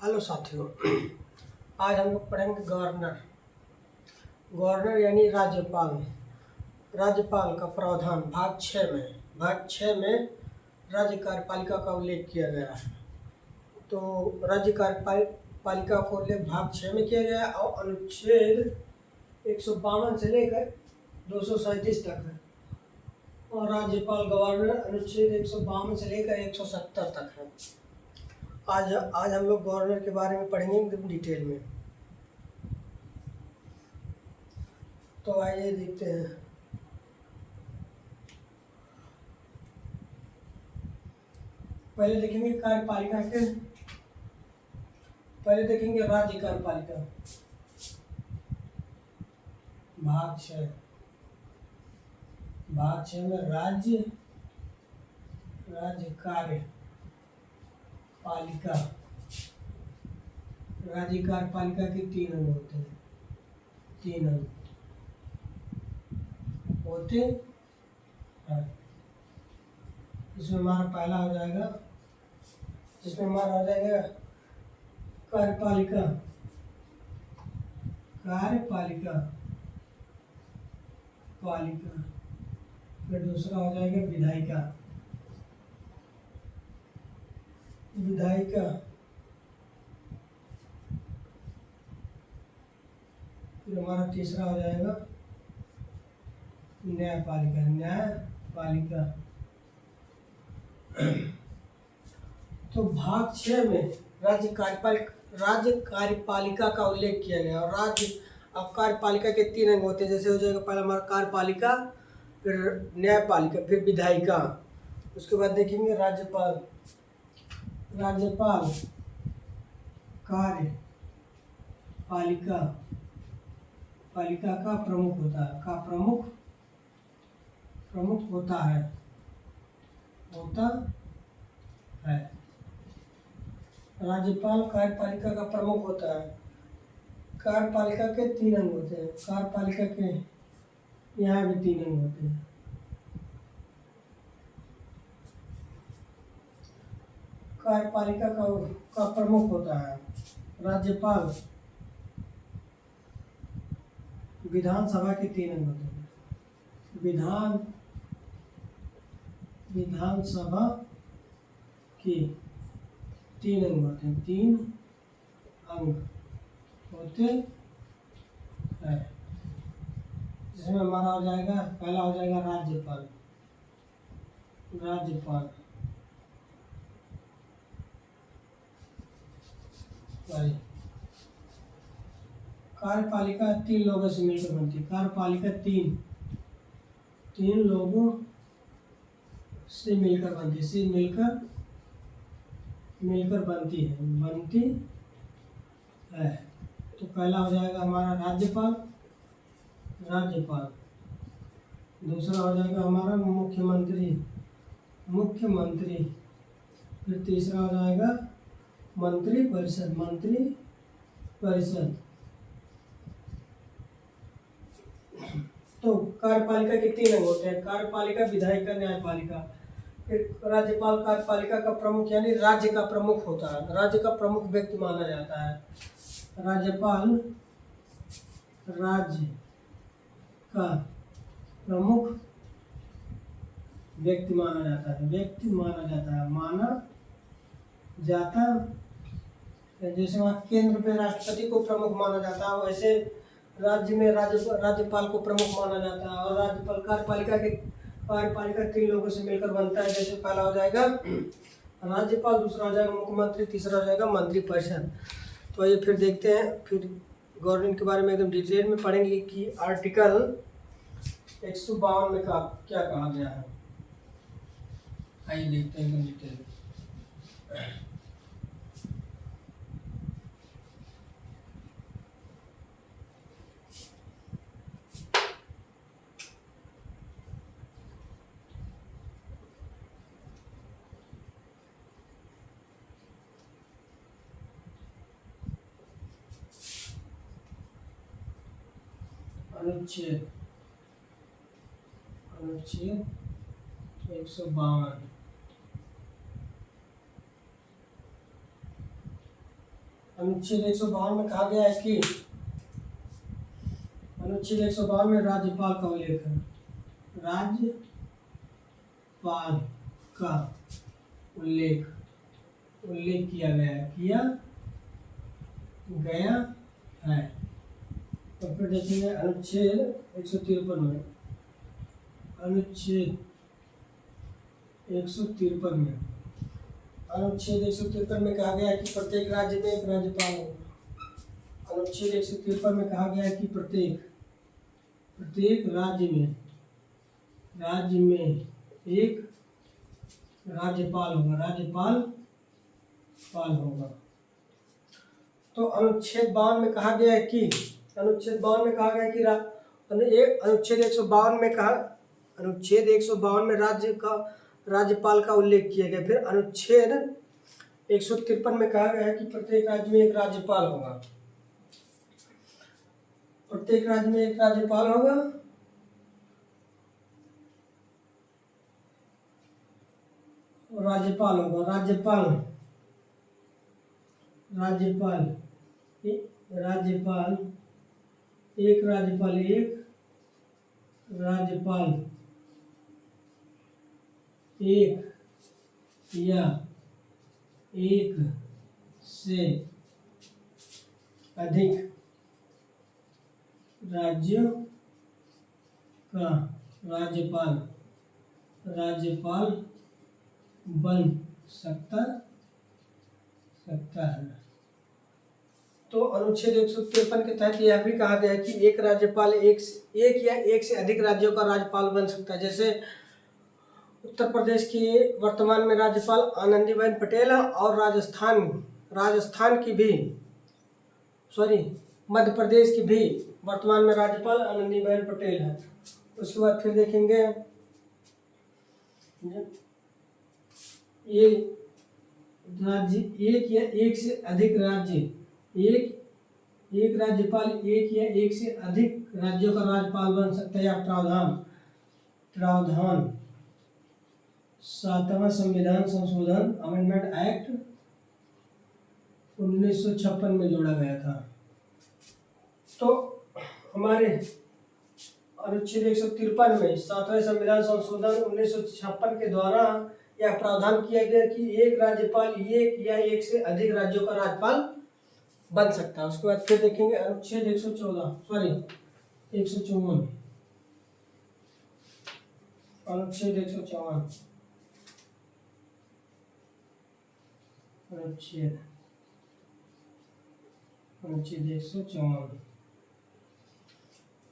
Hello साथियों। आज हम लोग पढ़ेंगे गवर्नर। गवर्नर यानी राज्यपाल। राज्यपाल का प्रावधान भाग 6 में राज्य कार्यपालिका का उल्लेख किया गया है। तो राज्य कार्यपालिका को उल्लेख भाग 6 में किया गया है और अनुच्छेद 152 से लेकर 237 तक है। और राज्यपाल गवर्नर अनुच्छेद 152 से लेकर 170 तक है। आज हम लोग गवर्नर के बारे में पढ़ेंगे एकदम डिटेल में। तो आइए देखते हैं। पहले देखेंगे कार्यपालिका के, पहले देखेंगे राज्य कार्यपालिका भाग 6 में राज्य कार्यपालिका। राज्य कार्यपालिका के 3 अंग होते हैं। 3 अंग होते हैं। इसमें हमारा पहला हो जाएगा, कार्यपालिका। फिर दूसरा हो जाएगा विधायिका। फिर हमारा तीसरा हो जाएगा न्यायपालिका। तो भाग 6 में राज्य कार्यपालिका का उल्लेख किया गया। और अब कार्यपालिका के 3 अंग होते हैं। जैसे हो जाएगा पहला हमारा कार्यपालिका, फिर न्यायपालिका, फिर विधायिका। उसके बाद देखेंगे राज्यपाल कार्यपालिका का प्रमुख होता है। राज्यपाल कार्यपालिका का प्रमुख होता है। कार्यपालिका के 3 अंग होते हैं। कार्यपालिका के यहाँ भी 3 अंग होते हैं। कार्यपालिका का प्रमुख होता है राज्यपाल। विधानसभा के 3 अंग होते हैं। विधानसभा के 3 अंग होते हैं। 3 अंग होते हैं, जिसमें हमारा हो जाएगा, पहला हो जाएगा राज्यपाल। कार्यपालिका 3 लोगों से मिलकर बनती है। कार्यपालिका 3 लोगों से मिलकर बनती है। तो पहला हो जाएगा हमारा राज्यपाल। दूसरा हो जाएगा हमारा मुख्यमंत्री। फिर तीसरा हो जाएगा मंत्रिपरिषद। तो कार्यपालिका के 3 अंग होते हैं। कार्यपालिका, विधायिका, न्यायपालिका। फिर राज्यपाल कार्यपालिका का प्रमुख यानी राज्य का प्रमुख होता है। राज्य का प्रमुख व्यक्ति माना जाता है। राज्यपाल राज्य का प्रमुख व्यक्ति माना जाता है। जैसे वहाँ केंद्र में राष्ट्रपति को प्रमुख माना जाता है, वैसे राज्य में राज्यपाल को प्रमुख माना जाता है। और राज्यपाल कार्यपालिका 3 लोगों से मिलकर बनता है। जैसे पहला हो जाएगा राज्यपाल, दूसरा हो जाएगा मुख्यमंत्री, तीसरा हो जाएगा मंत्रिपरिषद। तो ये फिर देखते हैं, फिर गवर्नमेंट के बारे में एकदम डिटेल में पढ़ेंगे कि आर्टिकल 152 में क्या कहा गया है। आइए देखते हैं एकदम डिटेल में। अनुच्छेद 152। अनुच्छेद 152 में कहा गया है कि अनुच्छेद 152 में राज्यपाल का उल्लेख है। राज्यपाल का उल्लेख किया गया है। तो फिर देखेंगे अनुच्छेद 153 में। अनुच्छेद 153 में कहा गया है कि प्रत्येक राज्य में एक राज्यपाल हो। अनुच्छेद 153 में कहा गया है कि प्रत्येक राज्य में एक राज्यपाल होगा। तो अनुच्छेद 52 में कहा गया है कि अनुच्छेद 152 में राज्यपाल का उल्लेख किया गया। फिर अनुच्छेद 153 में कहा गया है कि प्रत्येक राज्य में एक राज्यपाल होगा। एक या एक से अधिक राज्यों का राज्यपाल बन सकता है। तो अनुच्छेद 153 के तहत यह भी कहा गया है कि एक राज्यपाल एक या एक से अधिक राज्यों का राज्यपाल बन सकता है। जैसे उत्तर प्रदेश की वर्तमान में राज्यपाल आनंदीबेन पटेल है और राजस्थान की भी मध्य प्रदेश की भी वर्तमान में राज्यपाल आनंदीबेन पटेल है। उसके बाद फिर देखेंगे ये राज्य एक या एक से अधिक राज्य एक राज्यपाल एक या एक से अधिक राज्यों का राज्यपाल बन सकता है। या प्रावधान 7वां संविधान संशोधन अमेंडमेंट एक्ट 1956 में जोड़ा गया था। तो हमारे अनुच्छेद 153 में 7वें संविधान संशोधन 1956 के द्वारा यह प्रावधान किया गया कि एक राज्यपाल एक या एक से अधिक राज्यों का राज्यपाल बन सकता है। उसके बाद फिर देखेंगे अनुच्छेद 154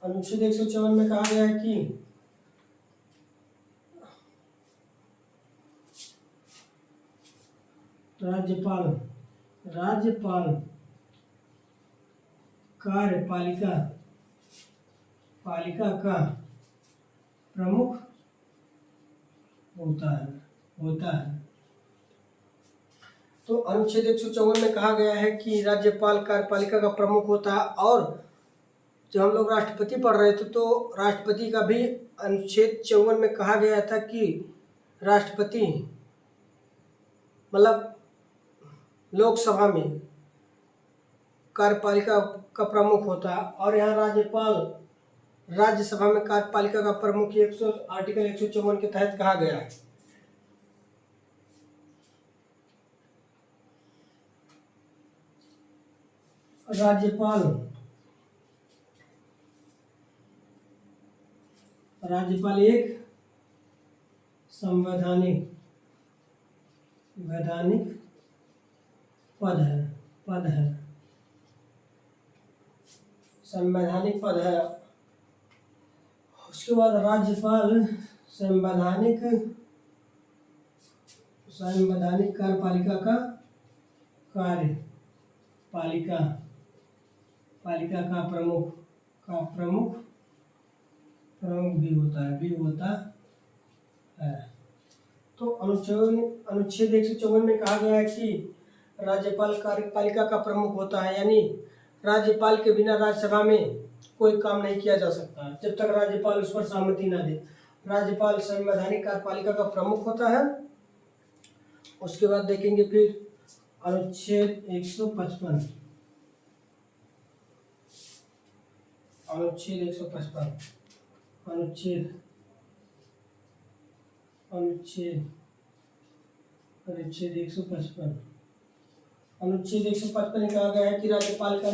अनुच्छेद 154 में कहा गया है कि राज्यपाल कार्यपालिका का प्रमुख होता है। तो अनुच्छेद 154 में कहा गया है कि राज्यपाल कार्यपालिका का प्रमुख होता है। और जब हम लोग राष्ट्रपति पढ़ रहे थे तो राष्ट्रपति का भी अनुच्छेद 54 में कहा गया था कि राष्ट्रपति मतलब लोकसभा में कार्यपालिका का प्रमुख होता है। और यहाँ राज्यपाल राज्यसभा में कार्यपालिका का प्रमुख आर्टिकल 154 के तहत कहा गया है। राज्यपाल एक संवैधानिक पद है संवैधानिक पद है। उसके बाद राज्यपाल संवैधानिक कार्यपालिका का पालिका का प्रमुख भी होता है। तो अनुच्छेद 154 में कहा गया है कि राज्यपाल कार्यपालिका का प्रमुख होता है। यानी राज्यपाल के बिना राज्यसभा में कोई काम नहीं किया जा सकता जब तक राज्यपाल उस पर सहमति ना दे। राज्यपाल संवैधानिक कार्यपालिका का प्रमुख होता है। उसके बाद देखेंगे फिर अनुच्छेद 155, अनुच्छेद 155, अनुच्छेद अनुच्छेद अनुच्छेद 155, अनुच्छेद 155 में कहा गया है कि राज्यपाल की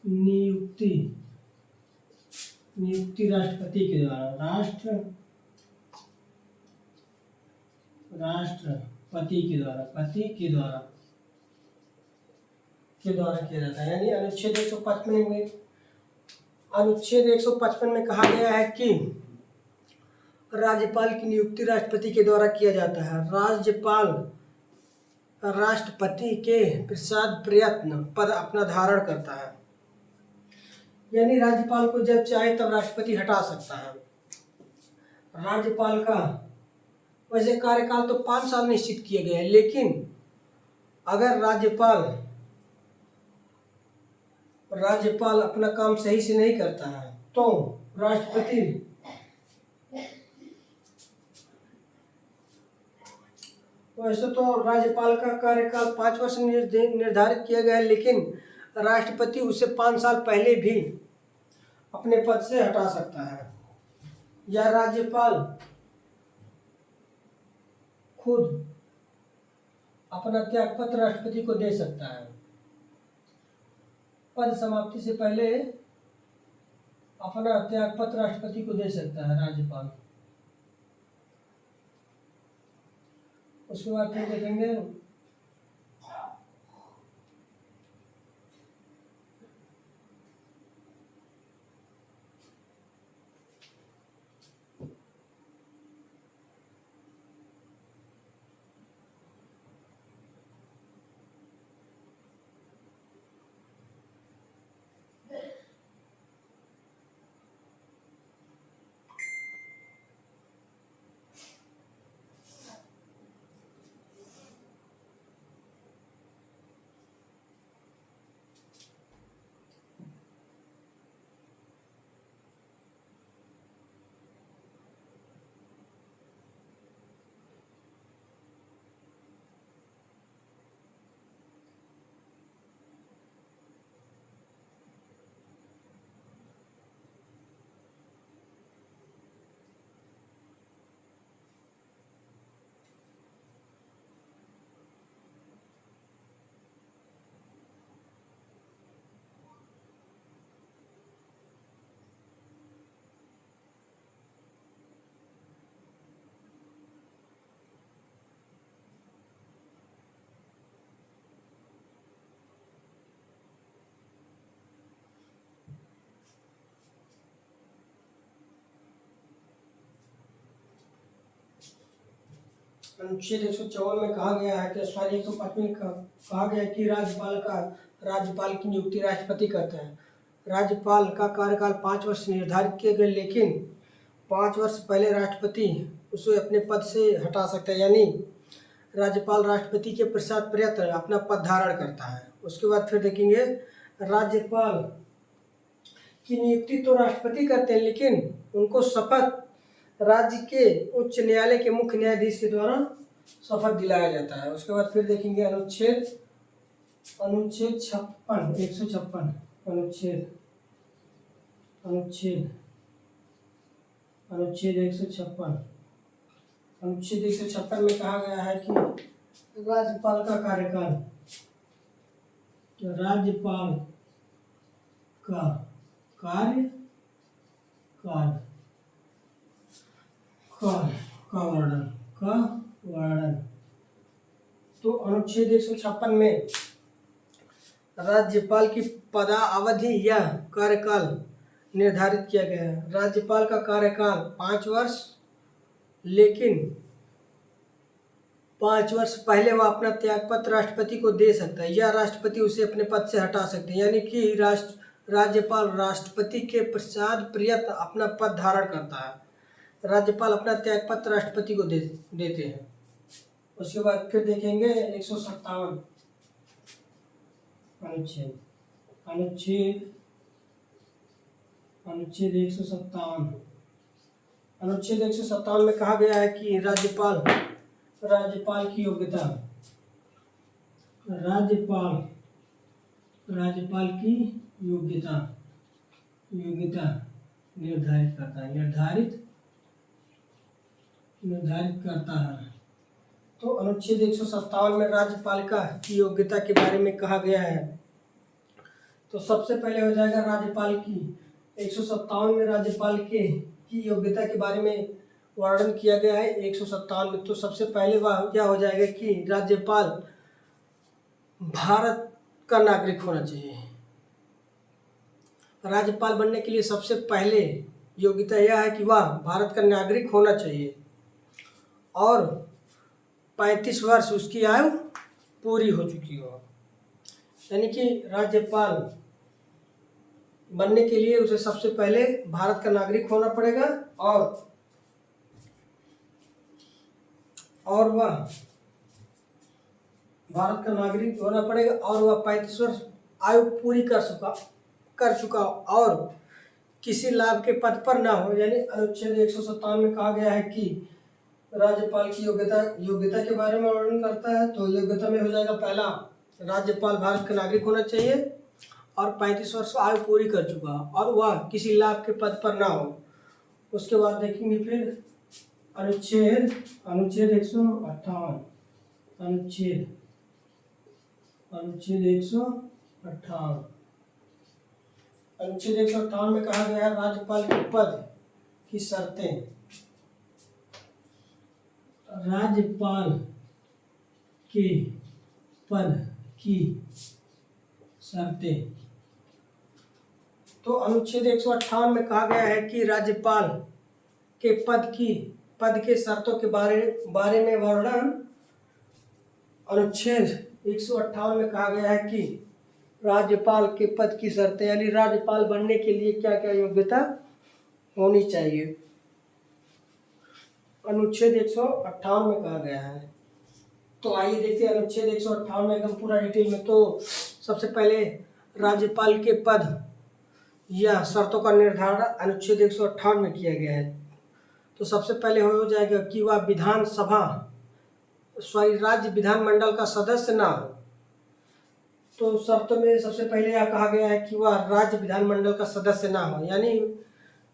नियुक्ति नियुक्ति राष्ट्रपति के द्वारा राष्ट्रपति के द्वारा किया जाता है। यानी अनुच्छेद 155 में कहा गया है कि राज्यपाल की नियुक्ति राष्ट्रपति के द्वारा किया जाता है। राज्यपाल राष्ट्रपति के पश्चात प्रयत्न पद अपना धारण करता है। यानी राज्यपाल को जब चाहे तब राष्ट्रपति हटा सकता है। राज्यपाल का वैसे कार्यकाल तो 5 साल निश्चित किए गए हैं, लेकिन अगर राज्यपाल अपना काम सही से नहीं करता है तो राष्ट्रपति वैसे तो राज्यपाल का कार्यकाल 5 वर्ष निर्धारित किया गया है, लेकिन राष्ट्रपति उसे 5 साल पहले भी अपने पद से हटा सकता है, या राज्यपाल खुद अपना त्यागपत्र राष्ट्रपति को दे सकता है। पद समाप्ति से पहले अपना त्यागपत्र राष्ट्रपति को दे सकता है राज्यपाल। उसके बाद फिर देखेंगे अनुच्छेद 154 में कहा गया है कि सॉरी 155 में कहा गया है कि राज्यपाल की नियुक्ति राष्ट्रपति करता है। राज्यपाल का कार्यकाल 5 वर्ष निर्धारित किए गए, लेकिन 5 वर्ष पहले राष्ट्रपति उसे अपने पद से हटा सकता है। यानी राज्यपाल राष्ट्रपति के पश्चात प्रयत्न अपना पद धारण करता है। उसके बाद फिर देखेंगे राज्यपाल की नियुक्ति तो राष्ट्रपति करते हैं, लेकिन उनको शपथ राज्य के उच्च न्यायालय के मुख्य न्यायाधीश के द्वारा शपथ दिलाया जाता है। उसके बाद फिर देखेंगे अनुच्छेद 156 अनुच्छेद 156 में कहा गया है कि राज्यपाल का कार्यकाल वर्णन तो अनुच्छेद 156 में राज्यपाल की पदावधि या कार्यकाल निर्धारित किया गया है। राज्यपाल का कार्यकाल 5 वर्ष, लेकिन 5 वर्ष पहले वह अपना त्यागपत्र राष्ट्रपति को दे सकता है, या राष्ट्रपति उसे अपने पद से हटा सकते हैं। यानी कि राज्यपाल राष्ट्रपति के पश्चात प्रयत्न अपना पद धारण करता है। राज्यपाल अपना त्यागपत्र राष्ट्रपति को देते हैं। उसके बाद फिर देखेंगे 157 अनुच्छेद 157 अनुच्छेद 157 में कहा गया है कि राज्यपाल की योग्यता, राज्यपाल की योग्यता निर्धारित करता है, निर्धारित करता है। तो अनुच्छेद 157 में राज्यपालिका की योग्यता के बारे में कहा गया है। तो सबसे पहले हो जाएगा राज्यपाल की 157 में राज्यपाल की योग्यता के बारे में वर्णन किया गया है 157 में। तो सबसे पहले वह क्या हो जाएगा कि राज्यपाल भारत का नागरिक होना चाहिए। राज्यपाल बनने के लिए सबसे पहले योग्यता यह है कि वह भारत का नागरिक होना चाहिए और 35 वर्ष उसकी आयु पूरी हो चुकी हो। यानी कि राज्यपाल बनने के लिए उसे सबसे पहले भारत का नागरिक होना पड़ेगा और वह भारत का नागरिक होना पड़ेगा और वह 35 वर्ष आयु पूरी कर चुका और किसी लाभ के पद पर ना हो। यानी अनुच्छेद 157 में कहा गया है कि राज्यपाल की योग्यता के बारे में वर्णन करता है। तो योग्यता में हो जाएगा पहला, राज्यपाल भारत का नागरिक होना चाहिए और 35 वर्ष आयु पूरी कर चुका और वह किसी लाभ के पद पर ना हो। उसके बाद देखेंगे फिर अनुच्छेद 158 अनुच्छेद 158 में कहा गया है राज्यपाल के पद की शर्तें। राज्यपाल के पद की शर्तें। तो अनुच्छेद 158 में कहा गया है कि राज्यपाल के पद के शर्तों के बारे में वर्णन अनुच्छेद 158 में कहा गया है कि राज्यपाल के पद की शर्तें, यानी राज्यपाल बनने के लिए क्या क्या योग्यता होनी चाहिए, अनुच्छेद 158 में कहा गया है। तो आइए देखते हैं अनुच्छेद 158 में एकदम पूरा डिटेल में। तो सबसे पहले राज्यपाल के पद या शर्तों का निर्धारण अनुच्छेद 158 में किया गया है। तो सबसे पहले हो जाएगा कि वह राज्य विधानमंडल का सदस्य ना हो। तो शर्तों में सबसे पहले यह कहा गया है कि वह राज्य विधानमंडल का सदस्य ना हो, यानी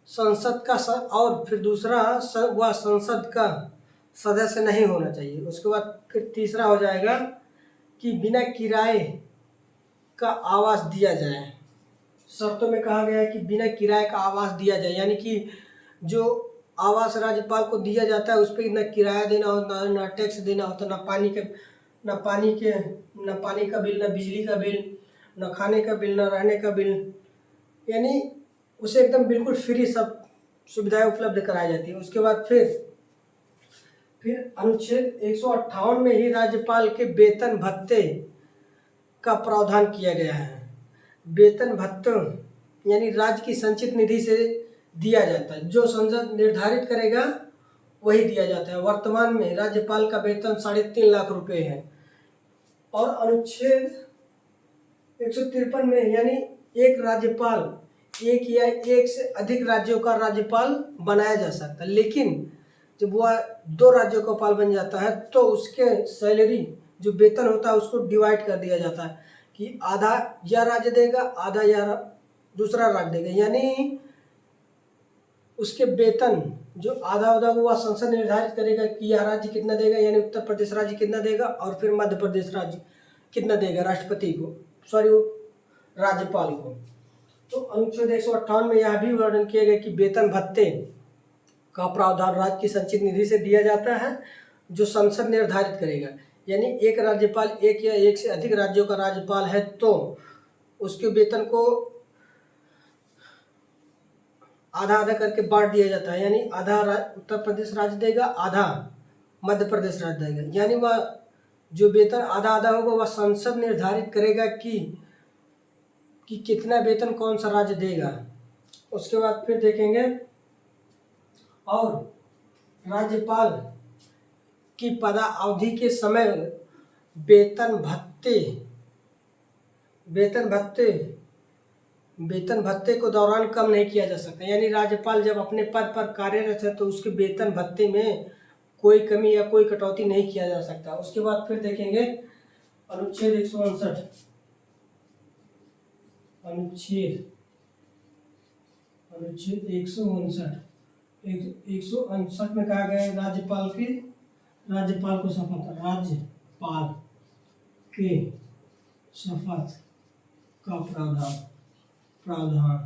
संसद का और फिर दूसरा वह संसद का सदस्य नहीं होना चाहिए। उसके बाद फिर तीसरा हो जाएगा कि बिना किराए का आवास दिया जाए। शर्तों में कहा गया है कि बिना किराए का आवास दिया जाए, यानी कि जो आवास राज्यपाल को दिया जाता है उस पर न किराया देना होता, न टैक्स देना होता, न पानी का बिल, न बिजली का बिल, न खाने का बिल, न रहने का बिल, यानी उसे एकदम बिल्कुल फ्री सब सुविधाएं उपलब्ध कराई जाती है। उसके बाद फिर अनुच्छेद 158 में ही राज्यपाल के वेतन भत्ते का प्रावधान किया गया है। वेतन भत्ता यानी राज्य की संचित निधि से दिया जाता है, जो संसद निर्धारित करेगा वही दिया जाता है। वर्तमान में राज्यपाल का वेतन 3.5 लाख रुपए है और अनुच्छेद 153 में यानी एक राज्यपाल एक या एक से अधिक राज्यों का राज्यपाल बनाया जा सकता है, लेकिन जब वह 2 राज्यों का पाल बन जाता है तो उसके सैलरी जो वेतन होता है उसको डिवाइड कर दिया जाता है कि आधा यह राज्य देगा, आधा यह दूसरा राज्य देगा, यानी उसके वेतन जो आधा वह संसद निर्धारित करेगा कि यह राज्य कितना देगा, यानी उत्तर प्रदेश राज्य कितना देगा और फिर मध्य प्रदेश राज्य कितना देगा राष्ट्रपति को, राज्यपाल को। तो अनुच्छेद 158 में यह भी वर्णन किया गया कि वेतन भत्ते का प्रावधान राज्य की संचित निधि से दिया जाता है, जो संसद निर्धारित करेगा। यानी एक राज्यपाल एक या एक से अधिक राज्यों का राज्यपाल है तो उसके वेतन को आधा आधा करके बांट दिया जाता है, यानी आधा उत्तर प्रदेश राज्य देगा, आधा मध्य प्रदेश राज्य देगा, यानी वह जो वेतन आधा आधा होगा वह संसद निर्धारित करेगा कि कितना वेतन कौन सा राज्य देगा। उसके बाद फिर देखेंगे और राज्यपाल की पदावधि के समय वेतन भत्ते वेतन भत्ते को दौरान कम नहीं किया जा सकता, यानी राज्यपाल जब अपने पद पर कार्यरत है तो उसके वेतन भत्ते में कोई कमी या कोई कटौती नहीं किया जा सकता। उसके बाद फिर देखेंगे अनुच्छेद 159। अनुच्छेद 159 में कहा गया है राज्यपाल को शपथ, राज्यपाल के शपथ का प्रावधान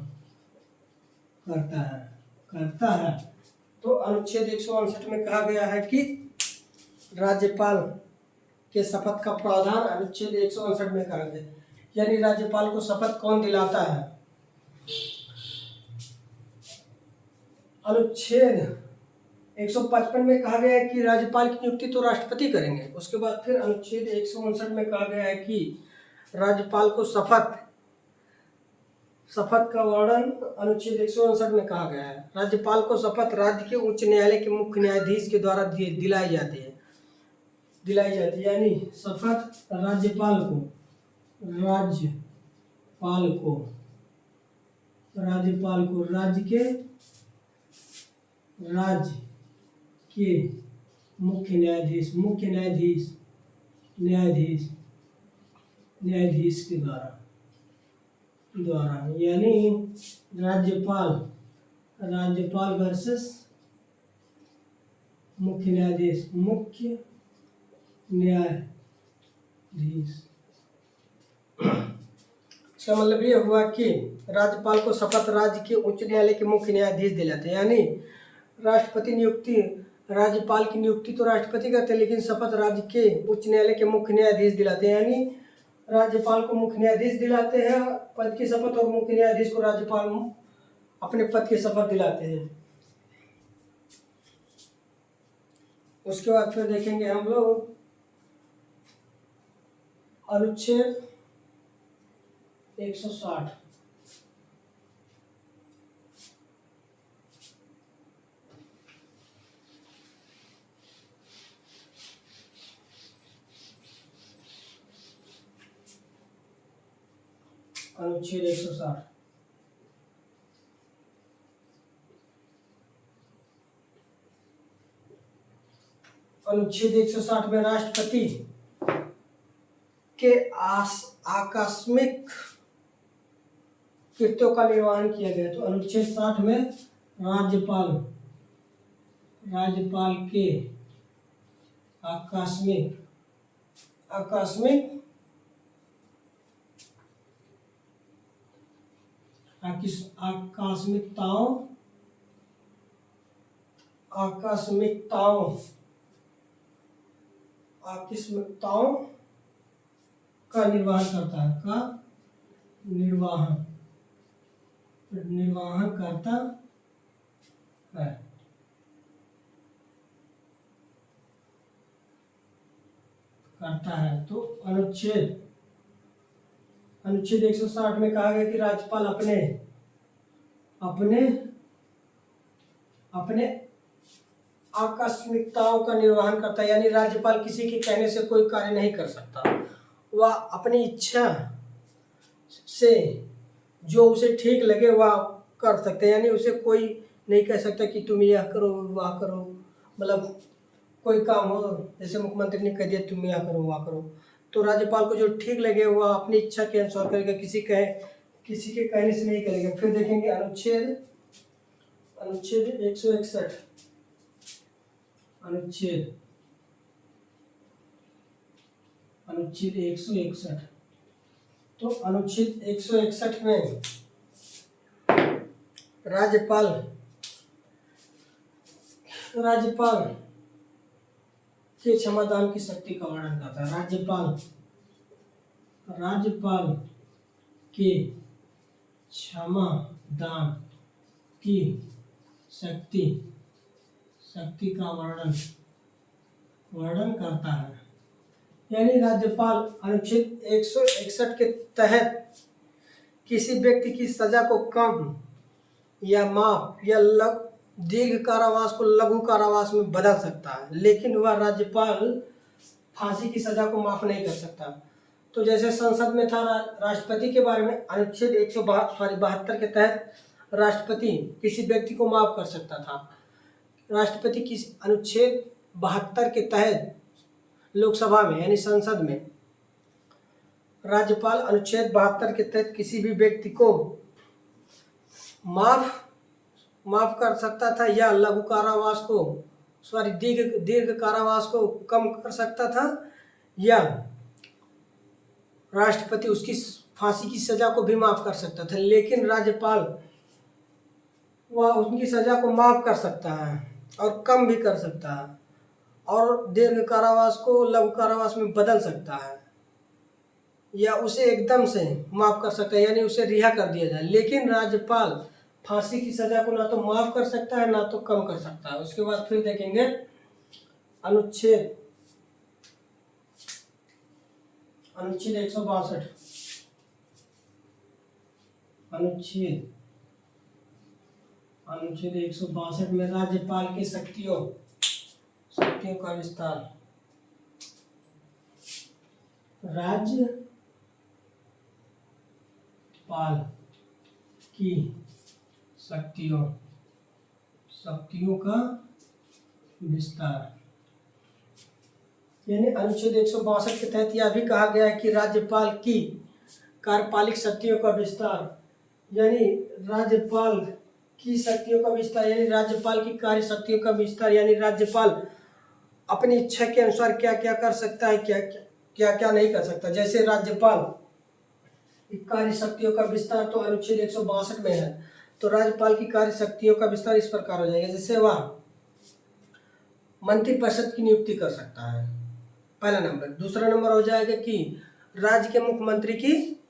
करता है। तो अनुच्छेद 159 में कहा गया है कि राज्यपाल के शपथ का प्रावधान अनुच्छेद 159 में कहा गया, यानी राज्यपाल को शपथ कौन दिलाता है। अनुच्छेद 155 में कहा गया है कि राज्यपाल की नियुक्ति तो राष्ट्रपति करेंगे। उसके बाद फिर अनुच्छेद 159 में कहा गया है कि राज्यपाल को शपथ का वर्णन अनुच्छेद 159 में कहा गया है। राज्यपाल को शपथ राज्य के उच्च न्यायालय के मुख्य न्यायाधीश के द्वारा दिलाई जाती है, यानी शपथ राज्य के मुख्य न्यायाधीश के द्वारा यानी राज्यपाल वर्सेस मुख्य न्यायाधीश। इसका मतलब ये हुआ कि राज्यपाल को शपथ राज्य के उच्च न्यायालय के मुख्य न्यायाधीश दिलाते हैं, यानी राष्ट्रपति नियुक्ति, राज्यपाल की नियुक्ति तो राष्ट्रपति करते हैं, लेकिन शपथ राज्य के उच्च न्यायालय के मुख्य न्यायाधीश दिलाते हैं, यानी राज्यपाल को मुख्य न्यायाधीश दिलाते हैं पद की शपथ और मुख्य न्यायाधीश को राज्यपाल अपने पद की शपथ दिलाते हैं। उसके बाद फिर देखेंगे हम लोग अनुच्छेद 160। अनुच्छेद 160 में राष्ट्रपति के आकस्मिक कृत्यों का निर्वहन किया गया। तो अनुच्छेद 60 में राज्यपाल के आकस्मिकताओं का निर्वहन करता है। तो अनुच्छेद 160 में कहा गया कि राज्यपाल अपने आकस्मिकताओं का निर्वहन करता है, यानी राज्यपाल किसी के कहने से कोई कार्य नहीं कर सकता, वह अपनी इच्छा से जो उसे ठीक लगे वह कर सकते हैं, यानी उसे कोई नहीं कह सकता कि तुम यह करो वह करो। मतलब कोई काम हो, जैसे मुख्यमंत्री ने कह दिया तुम यह करो वह करो, तो राज्यपाल को जो ठीक लगे वह अपनी इच्छा के अनुसार करेगा, किसी के कहने से नहीं करेगा। फिर देखेंगे अनुच्छेद 161। अनुच्छेद 161। तो अनुच्छेद 161 में राज्यपाल के क्षमादान की शक्ति का वर्णन करता है। राज्यपाल के क्षमादान की शक्ति का वर्णन करता है, यानी राज्यपाल अनुच्छेद 161 के तहत किसी व्यक्ति की सजा को कम या माफ या दीर्घ कारावास को लघु कारावास में बदल सकता है, लेकिन वह राज्यपाल फांसी की सजा को माफ नहीं कर सकता। तो जैसे संसद में था राष्ट्रपति के बारे में, अनुच्छेद 172 के तहत राष्ट्रपति किसी व्यक्ति को माफ कर सकता था। राष्ट्रपति किसी अनुच्छेद 72 के तहत लोकसभा में यानी संसद में राज्यपाल अनुच्छेद 72 के तहत किसी भी व्यक्ति को माफ कर सकता था या लघु कारावास को दीर्घ कारावास को कम कर सकता था, या राष्ट्रपति उसकी फांसी की सजा को भी माफ कर सकता था। लेकिन राज्यपाल वह उनकी सजा को माफ कर सकता है और कम भी कर सकता है और दीर्घ कारावास को लघु कारावास में बदल सकता है या उसे एकदम से माफ कर सकता है, यानी उसे रिहा कर दिया जाए। लेकिन राज्यपाल फांसी की सजा को ना तो माफ कर सकता है ना तो कम कर सकता है। उसके बाद फिर देखेंगे अनुच्छेद 162। अनुच्छेद 162 में राज्यपाल की शक्तियों का विस्तार। राज्यपाल की शक्तियों का विस्तार, यानी अनुच्छेद 162 के तहत यह भी कहा गया है कि राज्यपाल की कार्यपालिक शक्तियों का विस्तार, यानी राज्यपाल की शक्तियों का विस्तार यानी राज्यपाल की कार्य शक्तियों का विस्तार, यानी राज्यपाल अपनी इच्छा के अनुसार क्या क्या कर सकता है, क्या क्या नहीं कर सकता। जैसे राज्यपाल की कार्य शक्तियों का विस्तार तो अनुच्छेद 162 में है, तो राज्यपाल की कार्य शक्तियों का विस्तार इस प्रकार हो जाएगा। जैसे वह मंत्रिपरिषद की नियुक्ति कर सकता है, पहला नंबर। दूसरा नंबर हो जाएगा कि राज्य के मुख्यमंत्री की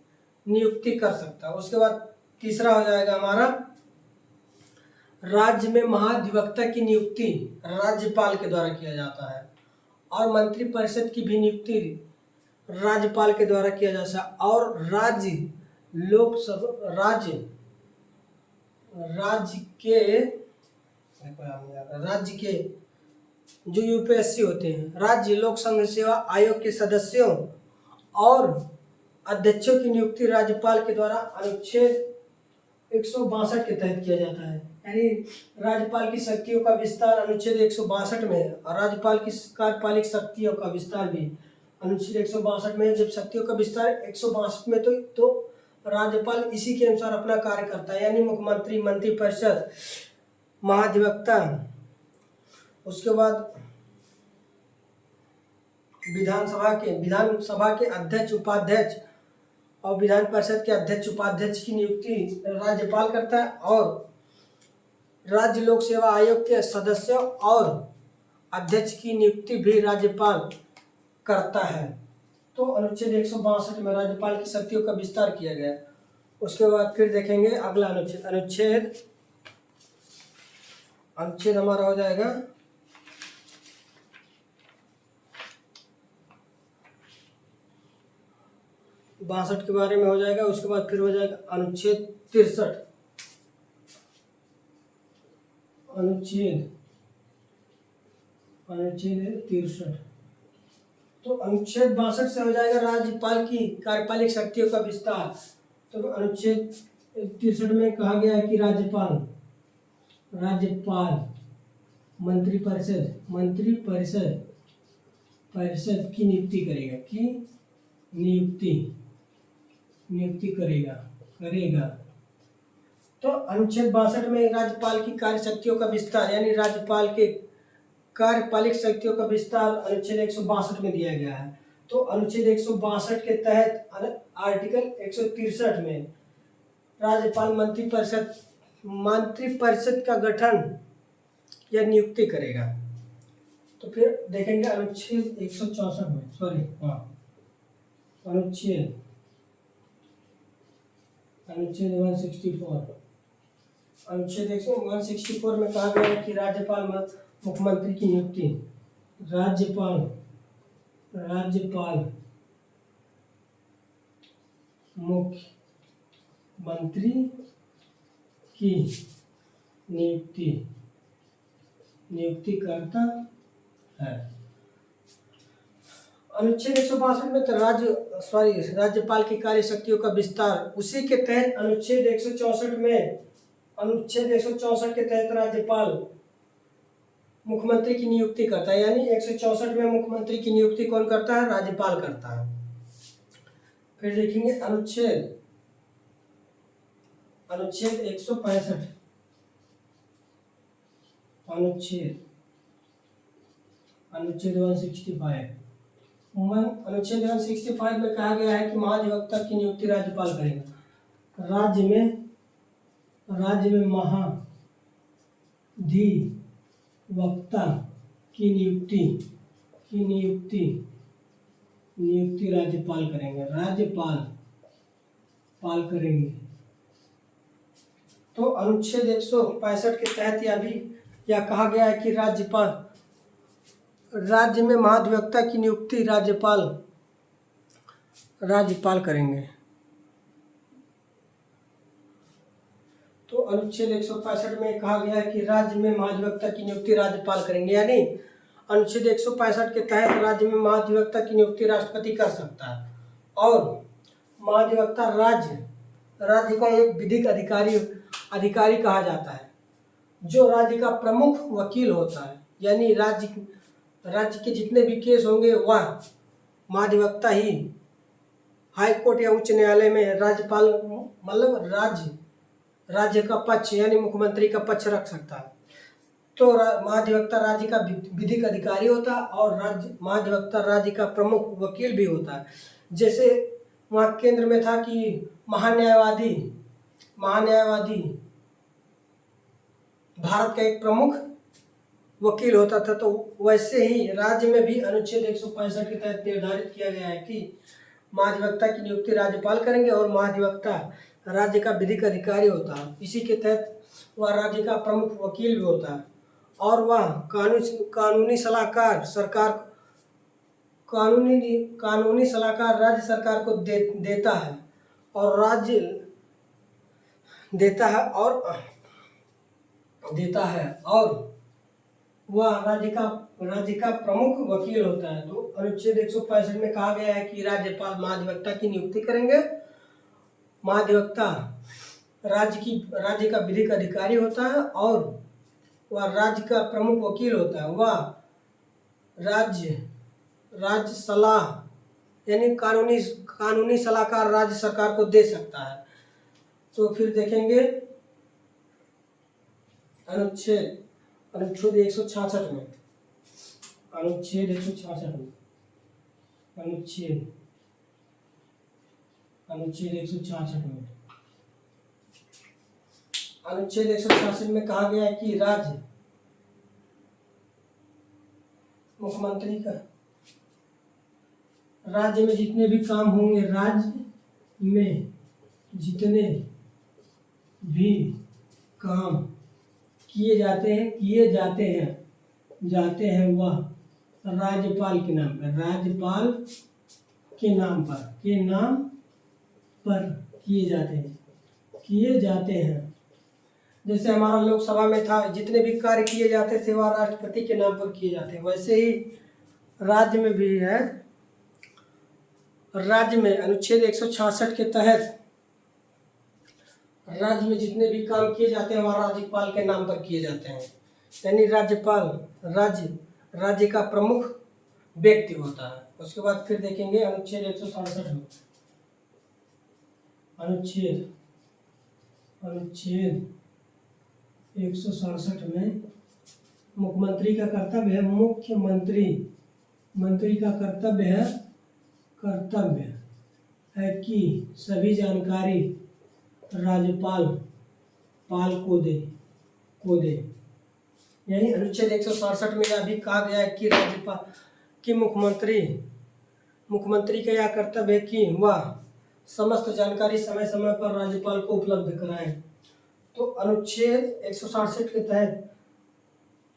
नियुक्ति कर सकता है। उसके बाद तीसरा हो जाएगा हमारा राज्य में महाधिवक्ता की नियुक्ति राज्यपाल के द्वारा किया जाता है और मंत्रिपरिषद की भी नियुक्ति राज्यपाल के द्वारा किया जाता है। और राज्य के जो यूपीएससी होते हैं, राज्य लोक संघ सेवा आयोग के सदस्यों और अध्यक्षों की नियुक्ति राज्यपाल के द्वारा अनुच्छेद 162 के तहत किया जाता है। यानी राज्यपाल की शक्तियों का विस्तार अनुच्छेद 162 में है और राज्यपाल की कार्यपालिक शक्तियों का विस्तार भी अनुच्छेद 162 में है। जब शक्तियों का विस्तार 162 में तो राज्यपाल इसी के अनुसार अपना कार्य करता है, यानी मुख्यमंत्री, मंत्रिपरिषद, महाधिवक्ता, उसके बाद विधानसभा के अध्यक्ष, उपाध्यक्ष और विधान परिषद के अध्यक्ष, उपाध्यक्ष की नियुक्ति राज्यपाल करता है और राज्य लोक सेवा आयोग के सदस्यों और अध्यक्ष की नियुक्ति भी राज्यपाल करता है। तो अनुच्छेद 162 में राज्यपाल की शक्तियों का विस्तार किया गया। उसके बाद फिर देखेंगे अगला अनुच्छेद हमारा हो जाएगा 62 के बारे में हो जाएगा। उसके बाद फिर हो जाएगा अनुच्छेद 63। अनुच्छेद 63 तो अनुच्छेद 62 से हो जाएगा राज्यपाल की कार्यपालिक शक्तियों का विस्तार। तो अनुच्छेद 63 में कहा गया है कि राज्यपाल मंत्रिपरिषद की नियुक्ति करेगा। तो अनुच्छेद 62 में राज्यपाल की कार्य शक्तियों का विस्तार यानी राज्यपाल के कार्यपालिक शक्तियों का विस्तार अनुच्छेद 162 में दिया गया है। तो अनुच्छेद 162 के तहत आर्टिकल 163 में राज्यपाल मंत्रिपरिषद का गठन या नियुक्ति करेगा। तो फिर देखेंगे अनुच्छेद 164 में अनुच्छेद 164 में कहा गया है कि राज्यपाल मुख्यमंत्री की नियुक्ति राज्यपाल मुख्यमंत्री की नियुक्ति करता है। अनुच्छेद 162 में तो राज्यपाल की कार्य शक्तियों का विस्तार, उसी के तहत अनुच्छेद 164 में, अनुच्छेद 164 के तहत राज्यपाल मुख्यमंत्री की नियुक्ति करता है। यानी 164 में मुख्यमंत्री की नियुक्ति कौन करता है? राज्यपाल करता है। फिर देखेंगे अनुच्छेद 165, अनुच्छेद 165 अनुच्छेद 165 में कहा गया है कि महाधिवक्ता की नियुक्ति राज्यपाल करेगा। राज्य में महाधिवक्ता की नियुक्ति राज्यपाल करेंगे, राज्यपाल करेंगे। तो अनुच्छेद 165 के तहत यह कहा गया है कि राज्य में महाधिवक्ता की नियुक्ति राज्यपाल करेंगे। तो अनुच्छेद 165 में कहा गया है कि राज्य में महाधिवक्ता की नियुक्ति राज्यपाल करेंगे। यानी अनुच्छेद 165 के तहत राज्य में महाधिवक्ता की नियुक्ति राष्ट्रपति कर सकता है। और महाधिवक्ता राज्य का एक विधिक अधिकारी कहा जाता है, जो राज्य का प्रमुख वकील होता है। यानी राज्य के जितने भी केस होंगे वह महाधिवक्ता ही हाई कोर्ट या उच्च न्यायालय में राज्यपाल मतलब राज्य का पक्ष यानी मुख्यमंत्री का पक्ष रख सकता है। तो महाधिवक्ता राज्य का विधिक अधिकारी होता है और महाधिवक्ता राज्य का प्रमुख वकील भी होता है। जैसे वहाँ केंद्र में था कि महान्यायवादी भारत का एक प्रमुख वकील होता था, तो वैसे ही राज्य में भी अनुच्छेद 165 के तहत निर्धारित किया गया है कि महाधिवक्ता की नियुक्ति राज्यपाल करेंगे और महाधिवक्ता राज्य का विधिक अधिकारी होता है। इसी के तहत वह राज्य का प्रमुख वकील भी होता है और वह कानूनी सलाहकार राज्य सरकार को देता है और वह राज्य का प्रमुख वकील होता है। तो अनुच्छेद 165 में कहा गया है कि राज्यपाल महाधिवक्ता की नियुक्ति करेंगे। महाधिवक्ता राज्य का विधिक अधिकारी होता है और वह राज्य का प्रमुख वकील होता है। वह राज्य सलाह यानी कानूनी सलाहकार राज्य सरकार को दे सकता है। तो फिर देखेंगे अनुच्छेद 166 में, अनुच्छेद 166 में कहा गया है कि मुख्यमंत्री का राज्य में जितने भी काम होंगे, राज्य में जितने भी काम किए जाते हैं वह राज्यपाल के नाम पर किए जाते हैं। जैसे हमारा लोकसभा में था, जितने भी कार्य किए जाते थे वह राष्ट्रपति के नाम पर किए जाते हैं। वैसे ही राज्य में भी है। राज्य में अनुच्छेद 166 के तहत राज्य में जितने भी काम किए जाते हैं वह राज्यपाल के नाम पर किए जाते हैं। यानी राज्यपाल राज्य का प्रमुख व्यक्ति होता है। उसके बाद फिर देखेंगे अनुच्छेद 167 में, अनुच्छेद 167 में मुख्यमंत्री का कर्तव्य है कि सभी जानकारी राज्यपाल को दे। यानी अनुच्छेद 167 में यह भी कहा गया है कि राज्यपाल की मुख्यमंत्री का यह कर्तव्य है कि वह समस्त जानकारी समय समय पर राज्यपाल को उपलब्ध कराएं। तो अनुच्छेद 167 के तहत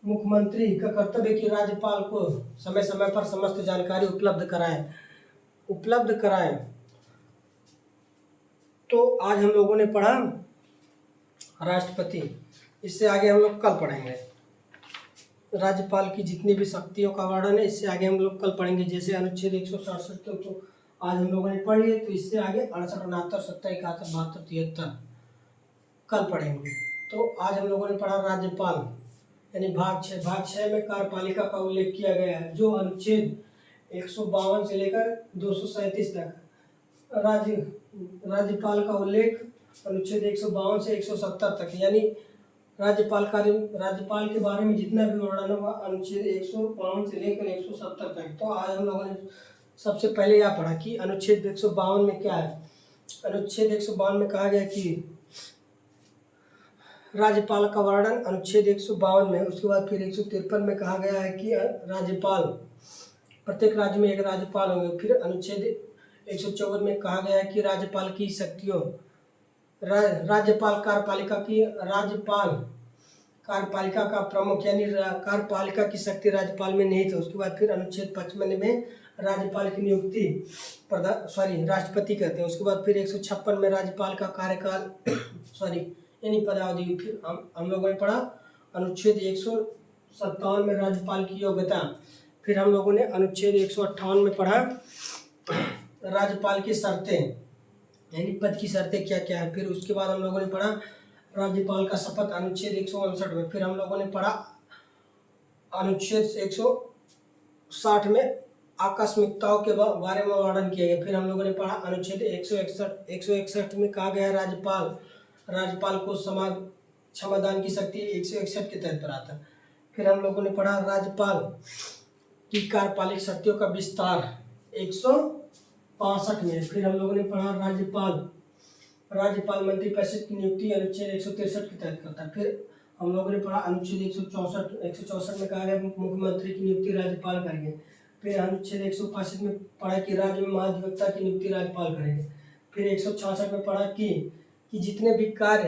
मुख्यमंत्री का कर्तव्य है कि राज्यपाल को समय समय पर समस्त जानकारी उपलब्ध कराएं। तो आज हम लोगों ने पढ़ा राष्ट्रपति, इससे आगे हम लोग कल पढ़ेंगे। राज्यपाल की जितनी भी शक्तियों का वर्णन है, इससे आगे हम लोग कल पढ़ेंगे। जैसे अनुच्छेद 167 तो आज हम लोगों ने पढ़ लिए, तो इससे आगे 68, 69, 70, 71, 72, 73 कल पढ़ेंगे। तो आज हम लोगों ने पढ़ा राज्यपाल यानी भाग 6। भाग 6 में कार्यपालिका का उल्लेख किया गया है, जो अनुच्छेद 152 से लेकर 237 तक। राज्यपाल का उल्लेख अनुच्छेद 152 से 170 तक, यानी राज्यपाल के बारे में जितना भी वर्णन हुआ अनुच्छेद 152 से लेकर 170 तक। तो आज हम लोगों ने सबसे पहले यह पढ़ा कि अनुच्छेद 152 में क्या है। अनुच्छेद 152 में कहा गया कि राज्यपाल का वर्णन अनुच्छेद 152 में। उसके बाद फिर 153 में कहा गया है कि राज्यपाल, प्रत्येक राज्य में एक राज्यपाल होंगे। फिर अनुच्छेद 154 में कहा गया है कि राज्यपाल की शक्तियों, राज्यपाल कार्यपालिका का प्रमुख, यानी कार्यपालिका की शक्ति राज्यपाल में नहीं था। उसके बाद फिर अनुच्छेद 55 में राज्यपाल की नियुक्ति राष्ट्रपति करते हैं। उसके बाद फिर 156 में राज्यपाल का कार्यकाल यानी पदावधि। फिर हम लोगों ने पढ़ा अनुच्छेद 157 में राज्यपाल की योग्यता। फिर हम लोगों ने अनुच्छेद 158 में पढ़ा राज्यपाल की शर्तें, यानी पद की शर्तें क्या क्या है। फिर उसके बाद हम लोगों ने पढ़ा राज्यपाल का शपथ अनुच्छेद 159 में। फिर हम लोगों ने पढ़ा अनुच्छेद 160 में आकस्मिकताओं के बारे में वर्णन किया गया। फिर हम लोगों ने पढ़ा अनुच्छेद 161 में कहा गया राज्यपाल को क्षमादान की शक्ति 161 के तहत पढ़ा था। फिर हम लोगों ने पढ़ा राज्यपाल की कार्यपालिक शक्तियों का विस्तार 165 में। फिर हम लोगों ने पढ़ा राज्यपाल मंत्रिपरिषद की नियुक्ति अनुच्छेद 163 के तहत करता है। फिर हम लोगों ने पढ़ा अनुच्छेद 164 में कहा गया मुख्यमंत्री की नियुक्ति राज्यपाल करेंगे। फिर अनुच्छेद 165 में पढ़ा कि राज्य में महाधिवक्ता की नियुक्ति राज्यपाल करेंगे। फिर 166 में पढ़ा कि जितने भी कार्य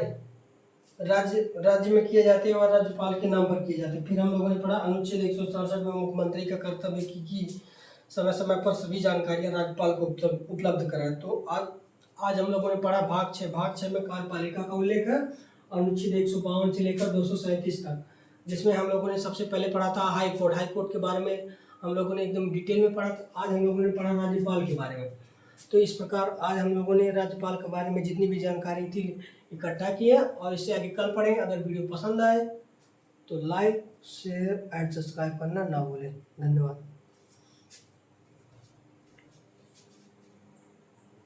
राज्य में किए जाते हैं और राज्यपाल के नाम पर किए जाते हैं। फिर हम लोगों ने पढ़ा अनुच्छेद 167 में मुख्यमंत्री का कर्तव्य कि समय समय पर सभी जानकारियां राज्यपाल को उपलब्ध कराएं। तो आज हम लोगों ने पढ़ा भाग 6। भाग 6 में कार्यपालिका का उल्लेख है अनुच्छेद 152 से लेकर 237 तक, जिसमें हम लोगों ने सबसे पहले पढ़ा था हाई कोर्ट के बारे में हम लोगों ने एकदम डिटेल में पढ़ा था। आज हम लोगों ने पढ़ा राज्यपाल के बारे में। तो इस प्रकार आज हम लोगों ने राज्यपाल के बारे में जितनी भी जानकारी थी इकट्ठा किया, और इससे आगे कल पढ़ेंगे। अगर वीडियो पसंद आए तो लाइक, शेयर एंड सब्सक्राइब करना ना भूलें। धन्यवाद।